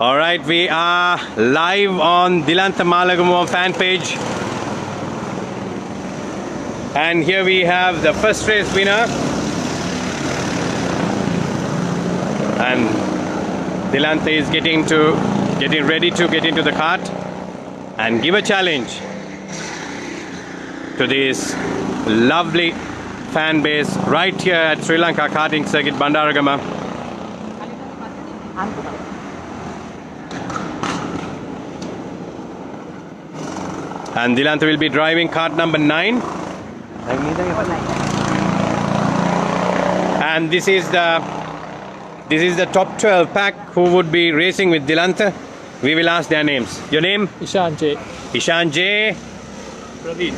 All right, we are live on Dilantha Malagamuwa fan page. And here we have the first race winner. And Dilantha is getting ready to get into the cart and give a challenge to this lovely fan base right here at Sri Lanka Karting Circuit, Bandaragama. And Dilantha will be driving cart number 9. And this is the top 12 pack who would be racing with Dilantha. We will ask their names. Your name? Ishan J. Ishan J. Praveen.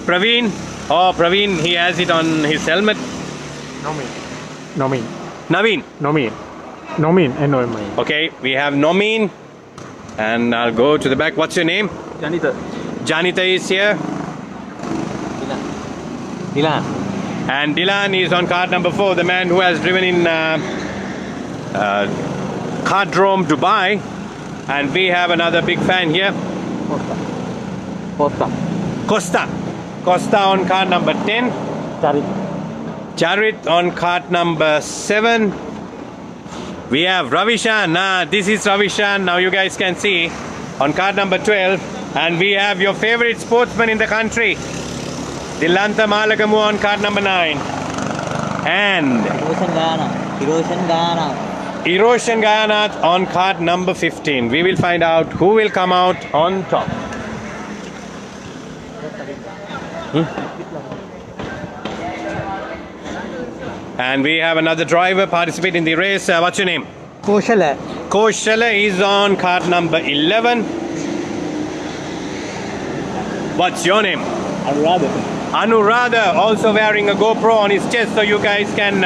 Praveen. Oh, Praveen, he has it on his helmet. Nomin. Naveen. N-O-M-I. Okay, we have Nomin. And I'll go to the back. What's your name? Janita is here. Dilan. And Dylan is on card number 4, the man who has driven in Kardrome, Dubai. And we have another big fan here. Costa on card number 10. Charit on card number 7. We have Ravishan. This is Ravishan. Now you guys can see on card number 12. And we have your favorite sportsman in the country, Dilantha Malagamuwa on card number 9. And Eroshan Gayanath on card number 15. We will find out who will come out on top. And we have another driver participate in the race. What's your name? Koshala is on card number 11. What's your name? Anuradha, also wearing a GoPro on his chest, so you guys can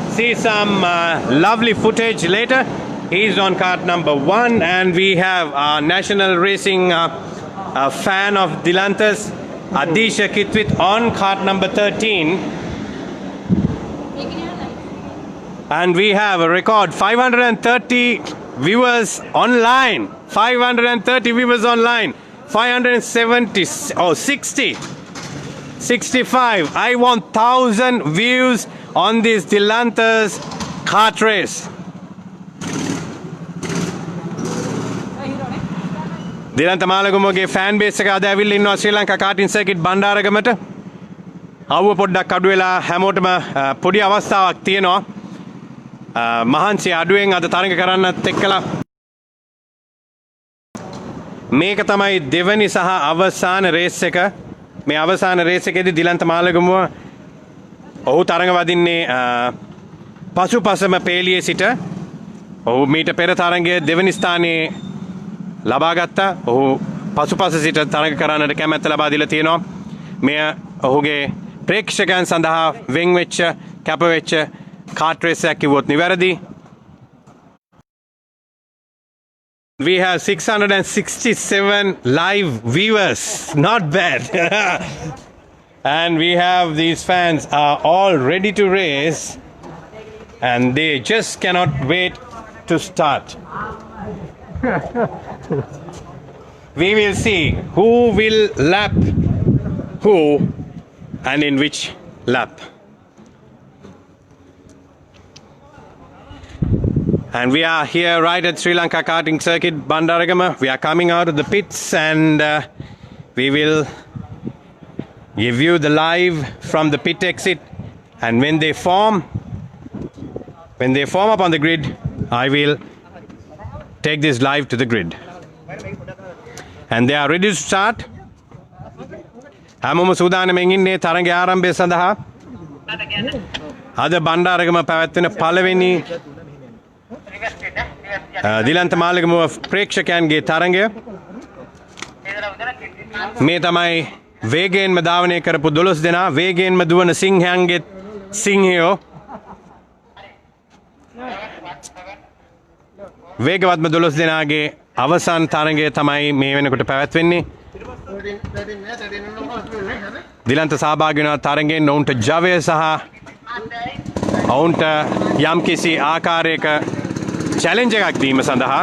see some lovely footage later. He's on cart number 1, and we have our national racing fan of Dilantha's, Adisha Kitwit, on cart number 13. And we have a record 530 viewers online. 530 viewers online. 570, 60, 65. I want 1,000 views on this Dilantha's kart race. Dilantha Malagamuwage fan base එක අද ඇවිල්ලා ඉන්නවා ශ්‍රී Lanka කාටින් circuit බණ්ඩාරගමට. අවුව පොඩ්ඩක් අඩු වෙලා හැමෝටම පොඩි අවස්ථාවක් තියෙනවා. මහන්සි අඩුවෙන් අද තරඟ කරන්නත් එක්කලා මේක තමයි දෙවනි සහ අවසාන රේස් එක. මේ අවසාන රේස් එකේදී දිලන්ත මාලගමුව ඔහු තරඟ වදින්නේ පසුපසම පේලියේ සිට. ඔහු මීට පෙර තරඟයේ දෙවනි ස්ථානයේ ලබා ගත්තා. ඔහු පසුපස සිට තරඟ කරන්නට කැමැත්ත ලබා දීලා තියෙනවා. මෙය ඔහුගේ ප්‍රේක්ෂකයන් සඳහා වෙන් වෙච්ච කැප වෙච්ච කාට් රේස් එකක් කිව්වොත් නිවැරදි. We have 667 live viewers. Not bad. And we have these fans are all ready to race. And they just cannot wait to start. We will see who will lap who and in which lap. And we are here right at Sri Lanka Karting Circuit, Bandaragama. We are coming out of the pits, and we will give you the live from the pit exit. And when they form up on the grid, I will take this live to the grid. And they are ready to start. හැමෝම සූදානම්ෙන් ඉන්නේ තරඟයේ ආරම්භය සඳහා. අද බණ්ඩාරගම පැවැත්වෙන පළවෙනි දිලන්ත මාලගමුව ප්‍රේක්ෂකයන්ගේ තරඟය. මේ තමයි වේගයෙන්ම ධාවනය කරපු 12 දෙනා, වේගයෙන්ම දුවන සිංහයන්ගේ සිංහයෝ. වේගවත්ම 12 දෙනාගේ අවසන් තරඟය තමයි මේ වෙනකොට පැවැත්වෙන්නේ. දිලන්ත සහභාගී වෙන තරඟයෙන් ඔවුන්ට ජවය සහ ඔවුන්ට යම්කිසි ආකාරයක චැලෙන්ජ් එකක් දීම සඳහා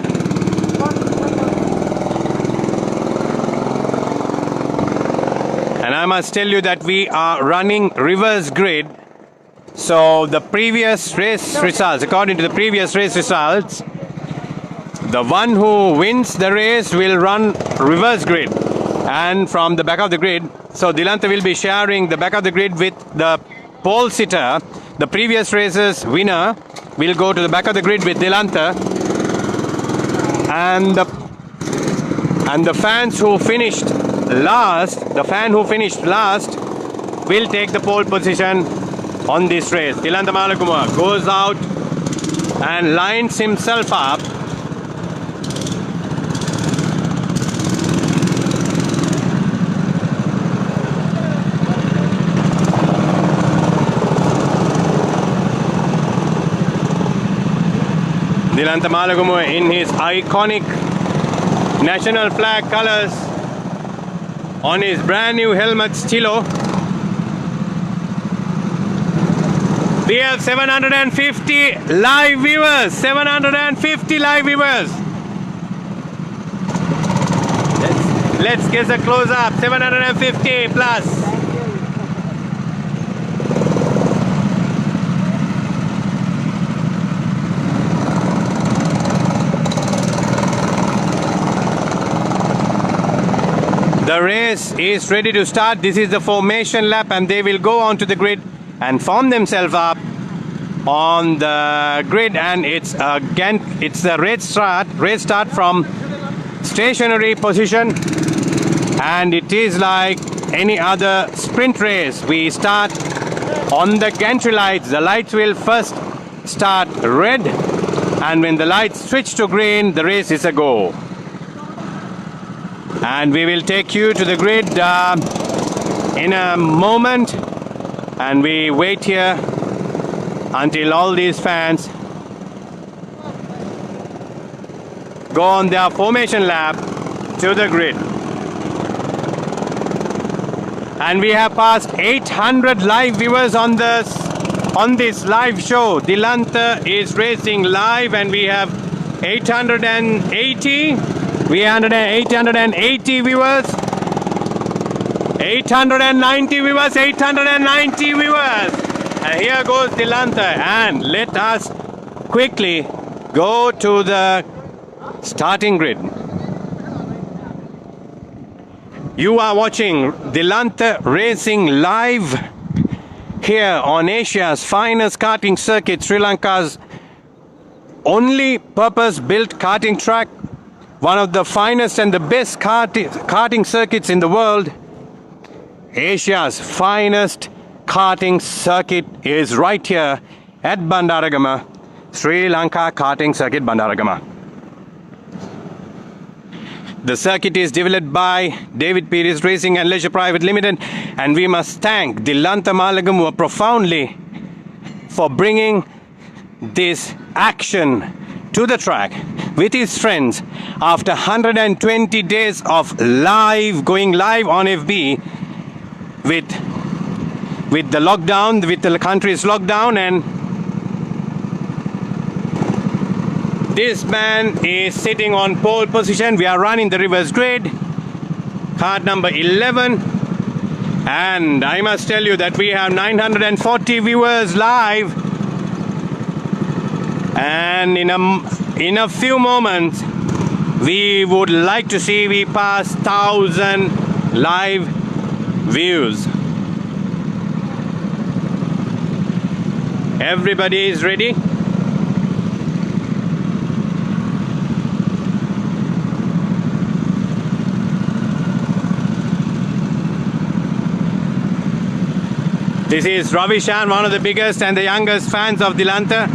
And I must tell you that we are running reverse grid. So the previous race results, according to the previous race results, the one who wins the race will run reverse grid. And from the back of the grid, so Dilantha will be sharing the back of the grid with the pole sitter. The previous race's winner will go to the back of the grid with Dilantha. And the fans who finished last, will take the pole position on this race. Dilantha Malakumar goes out and lines himself up. Dilantha Malakumar in his iconic national flag colors on his brand new helmet Stilo. We have 750 live viewers. 750 live viewers. Let's get a close up. 750 plus. The race is ready to start. This is the formation lap, and they will go onto the grid and form themselves up on the grid. And it's a race start from stationary position, and it is like any other sprint race. We start on the gantry lights. The lights will first start red, and when the lights switch to green, the race is a go. And we will take you to the grid in a moment, and we wait here until all these fans go on their formation lap to the grid. And we have passed 800 live viewers on this live show. Dilantha is racing live, and we have 880 viewers. 890 viewers. 890 viewers. And here goes Dilantha. And let us quickly go to the starting grid. You are watching Dilantha racing live here on Asia's finest karting circuit, Sri Lanka's only purpose-built karting track, one of the finest and the best karting circuits in the world. Asia's finest karting circuit is right here at Bandaragama, Sri Lanka Karting Circuit, Bandaragama. The circuit is developed by David Pierce Racing and Leisure Private Limited, and we must thank Dilantha Malakumar profoundly for bringing this action to the track with his friends after 120 days of going live on FB with the lockdown, with the country's lockdown. And this man is sitting on pole position. We are running the reverse grid, card number 11, and I must tell you that we have 940 viewers live, and in a few moments we would like to see we pass 1,000 live views. Everybody is ready. This is Ravi Shan, one of the biggest and the youngest fans of Dilantha.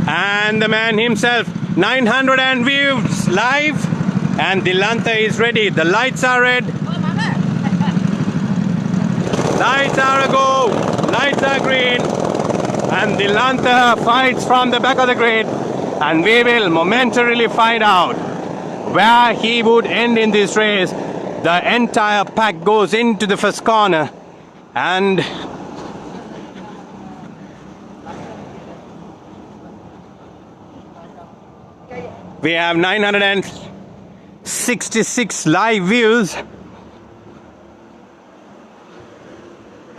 And the man himself, 900 views live, and Dilantha is ready. The lights are red. Lights are a go. Lights are green. And Dilantha fights from the back of the grid. And we will momentarily find out where he would end in this race. The entire pack goes into the first corner, and we have 900 66 live views.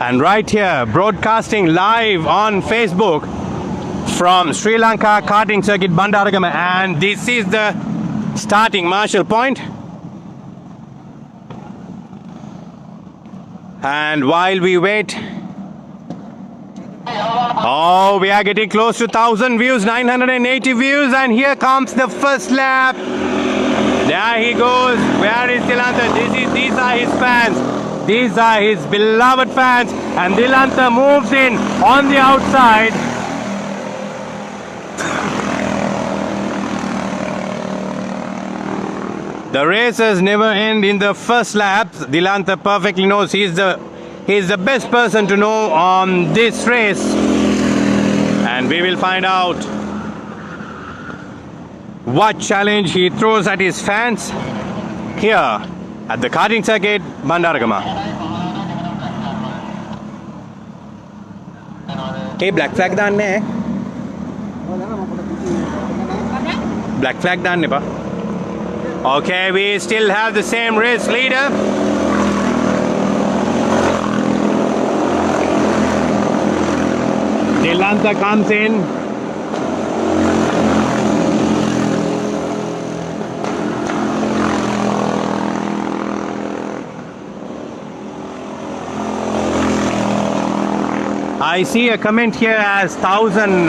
And right here, broadcasting live on Facebook from Sri Lanka Karting Circuit Bandaragama. And this is the starting marshal point. And while we wait, oh, we are getting close to 1,000 views, 980 views, and here comes the first lap. There he goes. Where is Dilantha? These are his fans. These are his beloved fans, and Dilantha moves in on the outside. The races never end in the first lap. Dilantha perfectly knows he's the best person to know on this race. And we will find out what challenge he throws at his fans here at the karting circuit Bandaragama. Hey, black flag danne. Black flag danne pa. Okay, we still have the same race leader. Dilantha comes in. I see a comment here as 1,000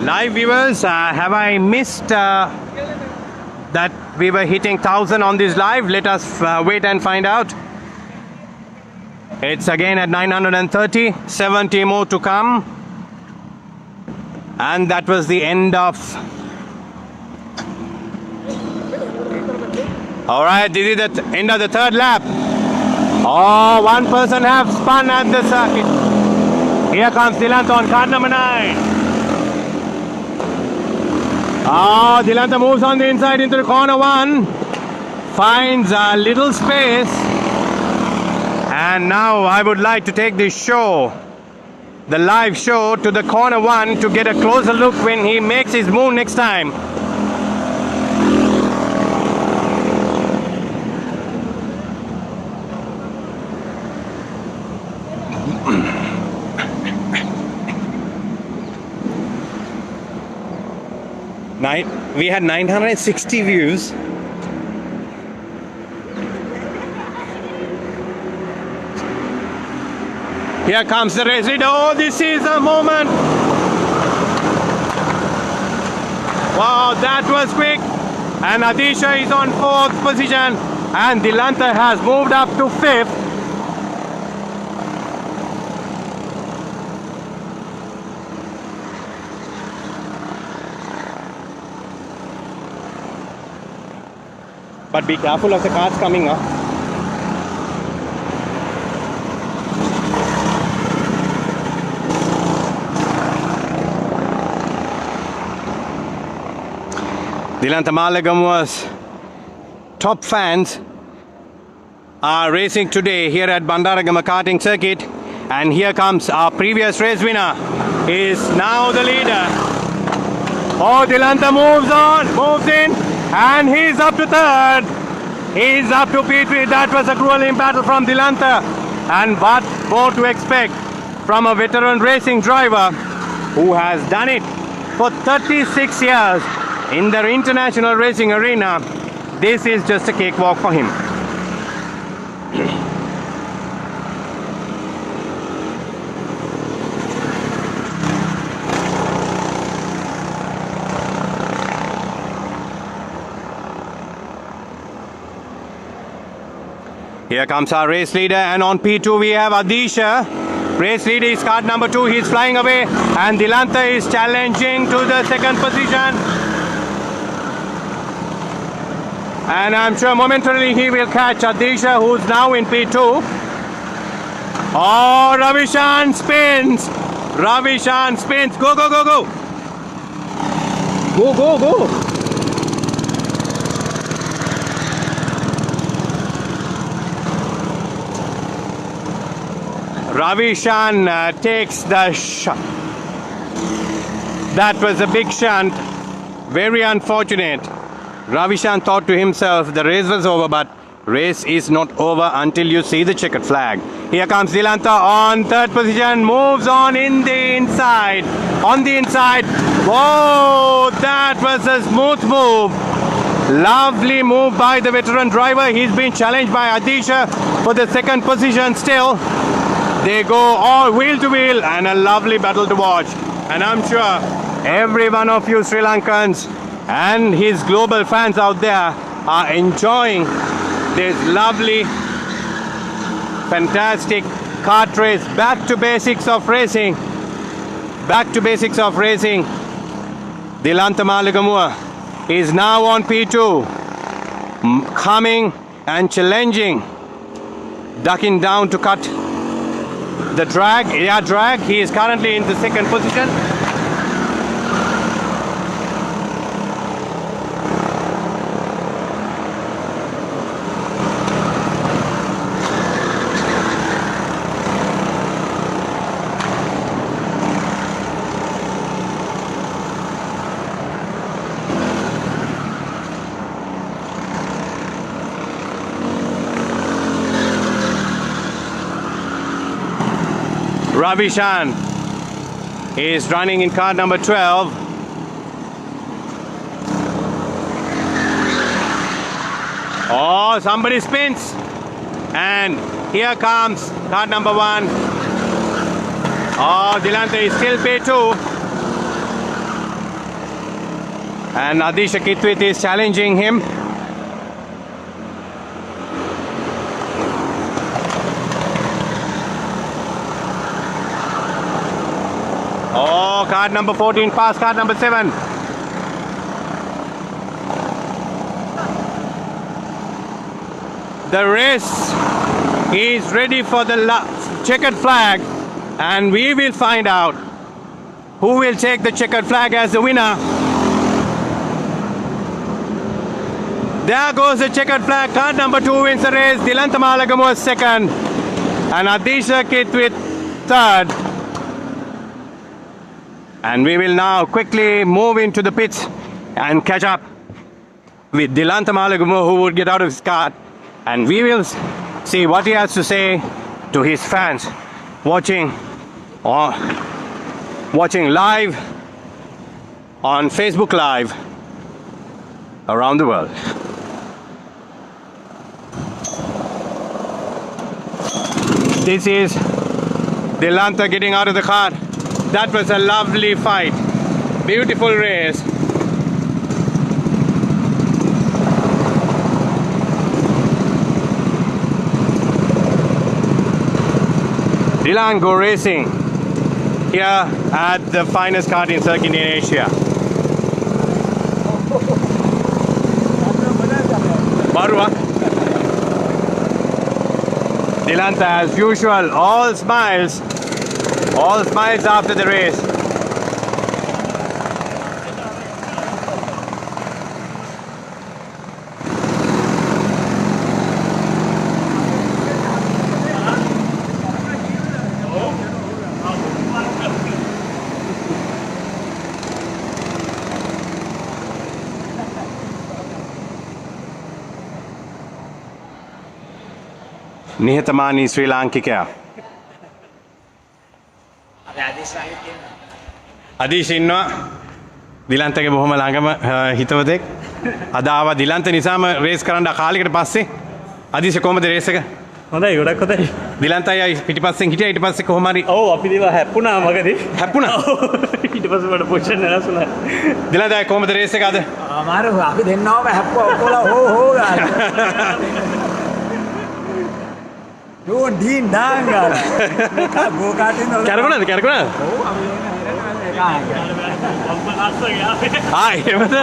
live viewers. Have I missed that we were hitting 1,000 on this live? Let us wait and find out. It's again at 930, 70 more to come. And that was the end of. Alright, this is the end of the third lap. Oh, one person have spun at the circuit. Here comes Dilantha on car number 9. Oh, Dilantha moves on the inside into the corner 1. Finds a little space. And now I would like to take this show, the live show, to the corner 1 to get a closer look when he makes his move next time. We had 960 views. Here comes the race leader. Oh, this is a moment. Wow, that was quick. And Adisha is on 4th position. And Dilantha has moved up to 5th. But be careful of the cars coming up. Dilantha Malagamu's top fans are racing today here at Bandaragama Karting Circuit, and here comes our previous race winner. He is now the leader. Oh, Dilantha moves on, moves in, and he's up to 3rd. He's up to P3. That was a grueling battle from Dilantha, and what more to expect from a veteran racing driver who has done it for 36 years in the international racing arena. This is just a cakewalk for him. Here comes our race leader, and on P2 we have Adisha. Race leader is card number 2. He's flying away, and Dilantha is challenging to the 2nd position. And I'm sure momentarily he will catch Adisha, who's now in P2. Oh, Ravishan spins. Ravishan spins. Go, go, go, go. Go, go, go. Ravishan takes the shot. That was a big shunt. Very unfortunate. Ravishan thought to himself the race was over, but race is not over until you see the checkered flag. Here comes Dilanta on third position, moves on in the inside. On the inside. Whoa, that was a smooth move. Lovely move by the veteran driver. He's been challenged by Adisha for the second position still. They go all wheel to wheel and a lovely battle to watch. And I'm sure every one of you Sri Lankans and his global fans out there are enjoying this lovely, fantastic kart race. Back to basics of racing. Back to basics of racing. Dilanta Malagamua is now on P2, coming and challenging, ducking down to cut the drag, air drag. He is currently in the second position. Ravishan is running in car number 12. Oh, somebody spins. And here comes car number 1. Oh, Dilanta is still P2. And Adisha Kitwit is challenging him. Oh, card number 14 past card number 7. The race is ready for the checkered flag, and we will find out who will take the checkered flag as the winner. There goes the checkered flag. Card number 2 wins the race. Dilanta Malagamua was second, and Adisha Kitwit third. And we will now quickly move into the pits and catch up with Dilanta Malagamua, who would get out of his car. And we will see what he has to say to his fans watching live on Facebook Live around the world. This is Dilanta getting out of the car. That was a lovely fight. Beautiful race. Dilango Racing here at the finest karting circuit in Asia. Barua. Dilanta as usual, all smiles after the race. නිහතමානී ශ්‍රී ලාංකිකයා. අදීශ ඉන්නවා දිලන්තගේ බොහොම ළඟම හිතවතෙක්. අද ආවා දිලන්ත නිසාම raise කරන්න කාලයකට පස්සේ. අදීශ කොහමද රේස් එක? හොඳයි ගොඩක් හොඳයි. දිලන්ත අයියා පිටිපස්සෙන් හිටියා. ඊට පස්සේ කොහොම හරි ඔව් අපි දේවා හැප්පුණා මගදී. හැප්පුණා? ඊට පස්සේ මට පොසිෂන් වෙනස් වුණා. දිලන්ත අයියා කොහමද රේස් එක අද? අමාරු අපි දෙන්නවම හැප්පුවා ඔක්කොලා හෝ ගාලා. Yo, Dean Danga. Go karting. කැරකුණාද? කැරකුණාද? ඔව් අපි එහෙමද?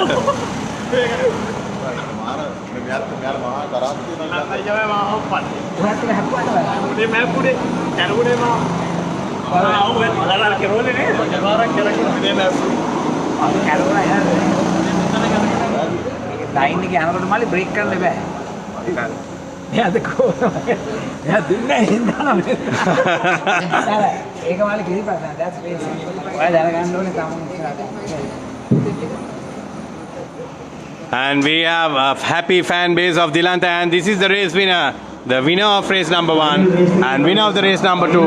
ලයින් එකේ යනකොට මල්ලි බ්‍රේක් කරන්න බෑ. එයාද කොහොමද? එයා දුන්නේ හින්දා නේද? ඒක මල්ලි කිසිපත් නෑ. that's very simple. ඔය දැනගන්න ඕනේ තමයි ඉස්සරහට. And we have a happy fan base of Dilanta, and this is the race winner. The winner of race number 1 and winner of the race number 2,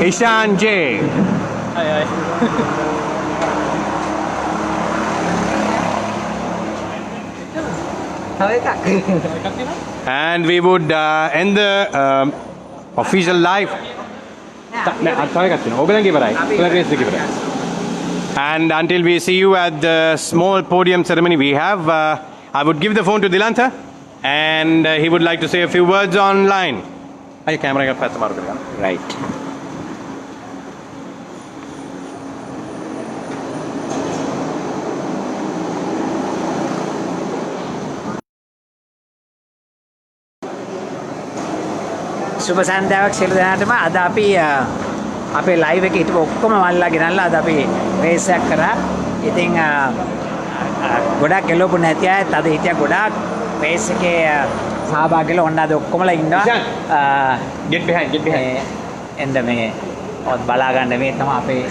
Ishan J. තව එකක්. And we would end the official live. And until we see you at the small podium ceremony, we have, I would give the phone to Dilanta, and he would like to say a few words online. Are you camera got Right. සුබ සන්ධ්‍යාවක් සියලු දෙනාටම. අද අපි අපේ live එකේ හිටපු ඔක්කොම මල්ලා ගෙනල්ලා අද අපි රේස් එකක් කරා. ඉතින් ගොඩක් එළවපු නැති අයත් අද හිටියා ගොඩාක් රේස් එකේ සහභාගී වෙලා ඔන්න අද ඔක්කොමලා ඉන්නවා. Get behind. එන්න මේ ඔත් බලා ගන්න මේ තමයි අපේ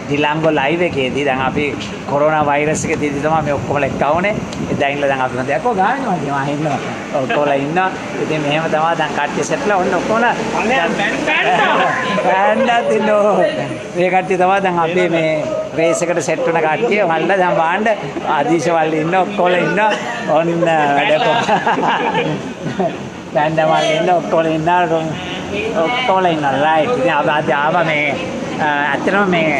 දිලංගෝ ලයිව් එකේදී දැන් අපි කොරෝනා වෛරස් එක තියදී තමයි මේ ඔක්කොමලා එක්කවුනේ. එදා ඉන්නලා දැන් අපි හොඳ යකෝ ගානවා මම ඉන්නවා. ඔක්කොමලා ඉන්නවා. ඉතින් මෙහෙම තමයි දැන් කට්ටිය සෙට්ලා ඔන්න ඔක්කොමලා බෑන්ඩා තිනෝ. මේ කට්ටිය තමයි දැන් අපි මේ රේස් එකට සෙට් වෙන කට්ටිය මල්ලා දැන් බාන්න ආදීශවල් ඉන්න ඔක්කොමලා ඉන්නවා. ඔන්න වැඩ බෑන්ඩා මල් ඉන්න ඔක්කොමලා ඉන්නවා. ඔක්කොමලා ඉන්නවා. රයිට්. ඉතින් අපි ආවා මේ ඇත්තටම මේ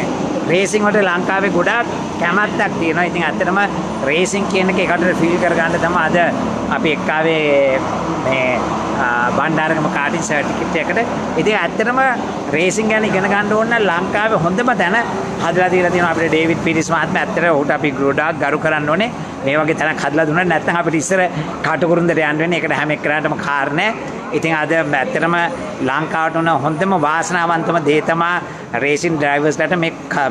රේසින් වලට ලංකාවේ ගොඩාක් කැමැත්තක් තියෙනවා. ඉතින් ඇත්තටම රේසින් කියන එක එකට ෆීල් කරගන්න තමයි අද අපි එක්කාවේ මේ බණ්ඩාරගම කාටින් සර්ටිෆිකේට් එකට. ඉතින් ඇත්තටම රේසින් ගැන ඉගෙන ගන්න ඕන නම් ලංකාවේ හොඳම තැන හදලා දීලා තියෙනවා අපිට ඩේවිඩ් පීරිස් මහත්මයා. ඇත්තට ඌට අපි ගොඩාක් ගරු කරන්න ඕනේ. මේ වගේ තැනක් හදලා දුන්නා නැත්නම් අපිට ඉස්සර කටුකුරුන්දට යන්න වෙන්නේ. ඒකට හැම එක්කනටම කාරණේ. ඉතින් අද ඇත්තටම ලංකාවට උන හොඳම වාසනාවන්තම දේ තමයි රේසින් ඩ්‍රයිවර්ස්ලාට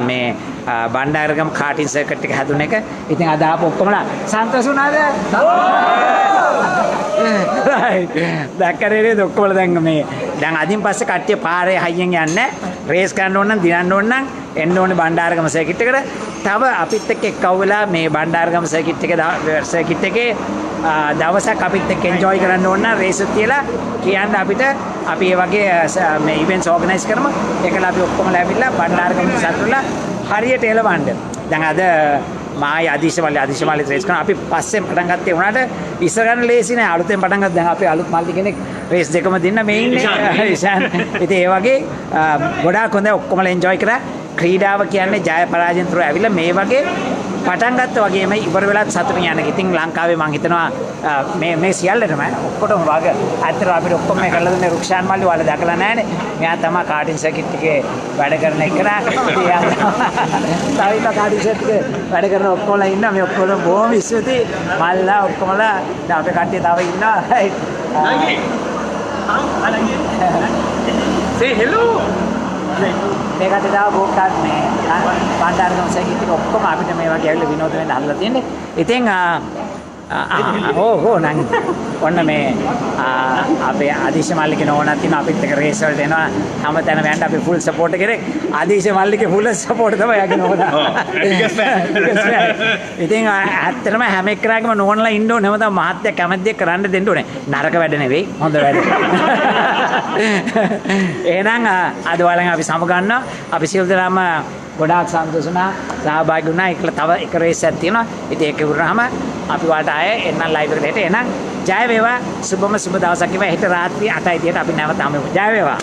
මේ බණ්ඩාරගම කාටින් සර්කිට් එක හැදුන එක. ඉතින් අද ආපු ඔක්කොමලා සන්තෝෂ වුණාද? දැක්කරේ ඔක්කොමලා දැන් අදින් පස්සේ කට්ටිය පාරේ හයියෙන් යන්නේ. රේස් කරන්න ඕන නම් දිනන්න ඕන නම් එන්න ඕනේ බණ්ඩාරගම සර්කිට් එකට. තව අපිත් එක්ක එක්කව වෙලා මේ බණ්ඩාරගම සර්කිට් එකේ දවසක් අපිත් එක්ක එන්ජොයි කරන්න ඕන නම් රේස් එක තියලා කියන්න අපිට අපි මේ වගේ මේ ඉවෙන්ට්ස් ඕගනයිස් කරමු. ඒකලා අපි ඔක්කොම ලැබිලා බණ්ඩාරගම සතුටුලා හරියට එළවන්න. දැන් අද මායි අදිශමාලි රේස් කරන අපි පස්සෙන් පටන් ගත්තේ වුණාට ඉස්සර ගන්න ලේසි නෑ. අලුතෙන් පටන් ගත්ත දැන් අපේ අලුත් මල්ලි කෙනෙක් රේස් දෙකම දෙන්න මේ ඉන්නේ. ඉෂාන්. ඉතින් ඒ වගේ ගොඩාක් හොඳ ඔක්කොමලා එන්ජොයි කරා. ක්‍රීඩාව කියන්නේ ජය පරාජයෙන් තුර ඇවිල්ලා මේ වගේ පටන් ගත්ත වගේම ඉවර වෙලත් සතුටින් යන එක. ඉතින් ලංකාවේ මම හිතනවා මේ සියල්ලටම ඔක්කොටම වග අතර අපිට ඔක්කොම මේ කරලා දුන්නේ රුක්ෂාන් මල්ලි වල දැකලා නැහැනේ. මෙයා තමයි කාටින් සර්කිට් එකේ වැඩ කරන එක නා. තාවිලා කාටින් සර්කිට් එකේ වැඩ කරන ඔක්කොමලා ඉන්නවා. මේ ඔක්කොම බොහොම ස්තුතියි. මල්ලා ඔක්කොමලා දැන් අපේ කට්ටිය තව ඉන්නවා. Say hello. මේකට දාව බෝක්ටත් මේ බණ්ඩාරගම සර්කිට් එක ඔක්කොම අපිට මේ වගේ ඇවිල්ලා විනෝද වෙන්න හදලා තියෙන්නේ. ඉතින් නං ඔන්න මේ අපේ ආදීශ මල්ලිගේ නෝනත් තියෙනවා. අපිත් එක්ක රේස් වලට එනවා. හැමතැනම යන්න අපි ෆුල් සපෝට් එකේ. ආදීශ මල්ලිගේ ෆුල් සපෝට් තමයි යගේ නෝනා. ඉතින් ඇත්තටම හැම එක්කෙනාගේම නෝනලා ඉන්න ඕනේ. හැමදාම මහත්ය කැමැති දේ කරන්න දෙන්න ඕනේ. නරක වැඩ නෙවෙයි, හොඳ වැඩ. එහෙනම් අද වලින් අපි සමගන්නවා. අපි සියලු දෙනාම ගොඩාක් සන්තෝෂ වුණා, සහභාගී වුණා. ඒකලා තව එක රේස් එකක් තියෙනවා. ඉතින් ඒක ඉවරනහම අපි වාට ආයේ එන්නම් ලයිව් එකට. හෙට එහෙනම් ජය වේවා. සුබම සුබ දවසක් වේවා. හෙට රාත්‍රී 8:00 ට අපි නැවත හමු. ජය වේවා.